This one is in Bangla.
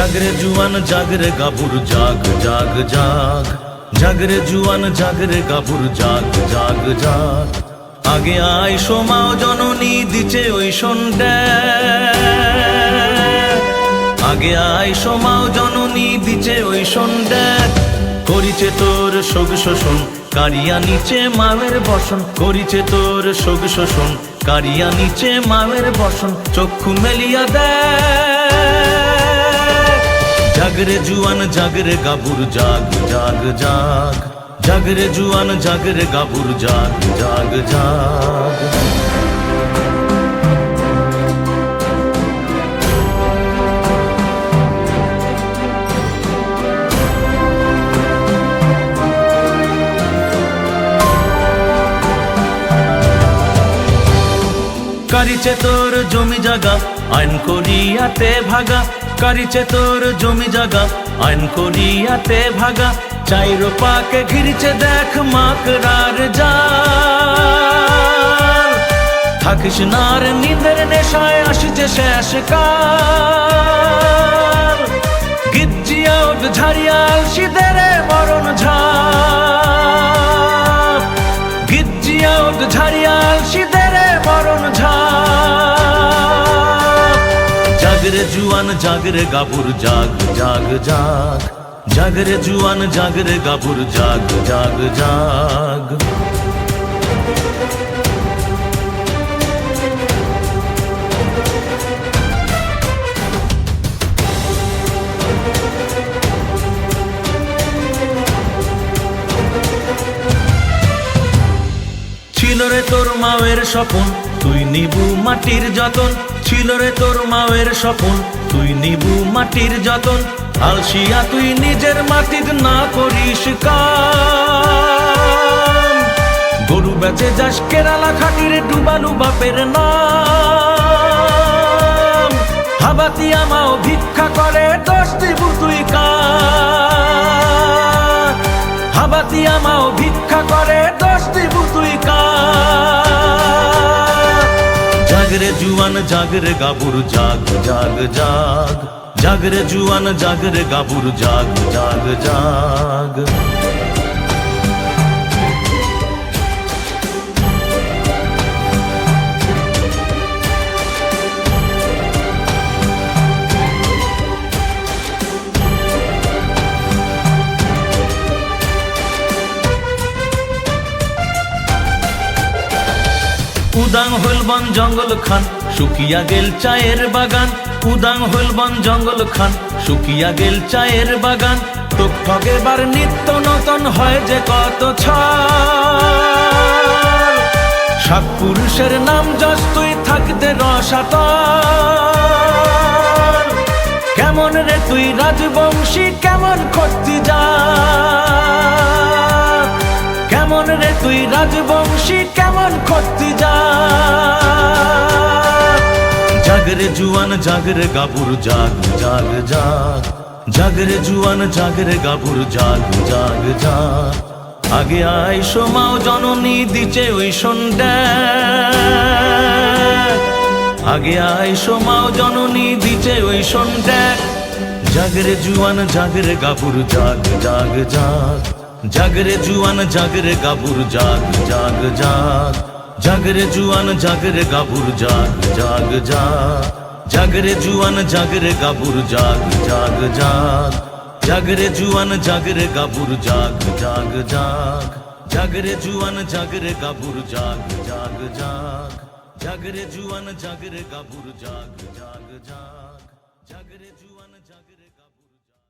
জাগরে জুয়ান জাগরে গাবুর জাগ জাগ জাগ, জাগরে জুয়ান জাগরে গাবুর জাগ জাগ জাগ। আগে আয় সোমাও জননী দিছে ওই সন্ধ্যা, আগে আয় সোমাও জননী দিছে ওই সন্ধ্যা। করিছে তোর শোক শোষণ কারিয়া নিচে মায়ের বসন, করিছে তোর শোক শোষণ কারিয়া নিচে মায়ের বসন। চক্ষু মেলিয়া দেখ, জাগরে জুয়ান জাগরে গাবুর জাগ জাগ জাগ, জাগরে জুয়ান জাগরে গাবুর জাগ জাগ জাগ। কারিছে তোর জমি জাগা আইন করিয়াতে ভাগা, কারিছে তোর জমি জাগা আইন করিয়াতে ভাগা। চাইর পাকে ঘিরছে দেখ মাকড়ার জাল, থাকিস নার নিদের নেশায় আসছে শেষ কাল। গিজ্জিয়া ওঠ ঝাড়িয়াল সিদের মরণ ঝাপ, গিজ্জিয়া ওঠ ঝাড়িয়াল সিদের মরণ ঝাপ। জাগরে জুয়ান জাগরে গাবুর জাগ জাগ জাগ, জাগরে জুয়ান জাগরে গাবুর জাগ জাগ জাগ। ছিল রে তোর মায়ের স্বপন তুই নিবু মাটির যতন, ছিল রে তোর মায়ের স্বপন তুই নিবু মাটির যতন। আলসিয়া তুই নিজের মাটির না করিস কাম, গরু বেচে যাস কেরালা খাটির ডুবালু বাপের নাম। হাবাতি আমাও ভিক্ষা করে দোষ দিবু তুই কার, হাবাতি আমাও ভিক্ষা করে দোষ দিবু তুই কার। জাগরে জুয়ান জাগরে গাবুর জাগ জাগ জাগ, জাগরে জুয়ান জাগরে গাবুর জাগ জাগ জাগ। উদাং হইল বন জঙ্গল খান শুকিয়া গেল চায়ের বাগান, উদাং হইল বন জঙ্গল খান শুকিয়া গেল চায়ের বাগান। তোক ঠগেবার নিত্য নতন হয় যে কত ছাড়, সাত পুরুষের নাম যশ তুই থাকতে রসাতল। কেমন রে তুই রাজবংশী কেমন করতি যা, কেমন রে তুই রাজবংশী কেমন করতি যা। জাগরে জুয়ান জাগরে গাবুর জাগ জাগ জাগ, জাগরে জুয়ান জাগরে গাবুর জাগ জাগ জাগ। আগে আয় সোমাও জননী দিছে ওই সন্ধ্যা, আগে আয় সোমাও জননী দিছে ওই সন্ধ্যা। জাগরে জুয়ান জাগরে গাবুর জাগ জাগ জাগ, জাগরে জুয়ান জাগরে গাবুর জাগ জাগ জাগ, জাগরে জুয়ান জাগরে গাবুর জাগ জাগ জাগ। জাগরে জুয়ান জাগরে গাবুর জাগ জাগ জাগ, জাগরে জুয়ান জাগরে গাবুর জাগ জাগ জাগ। জাগরে জুয়ান জাগরে গাবুর জাগ জাগ জাগ, জাগরে জুয়ান জাগরে গাবুর জাগ জাগ জাগ, জাগরে জুয়ান।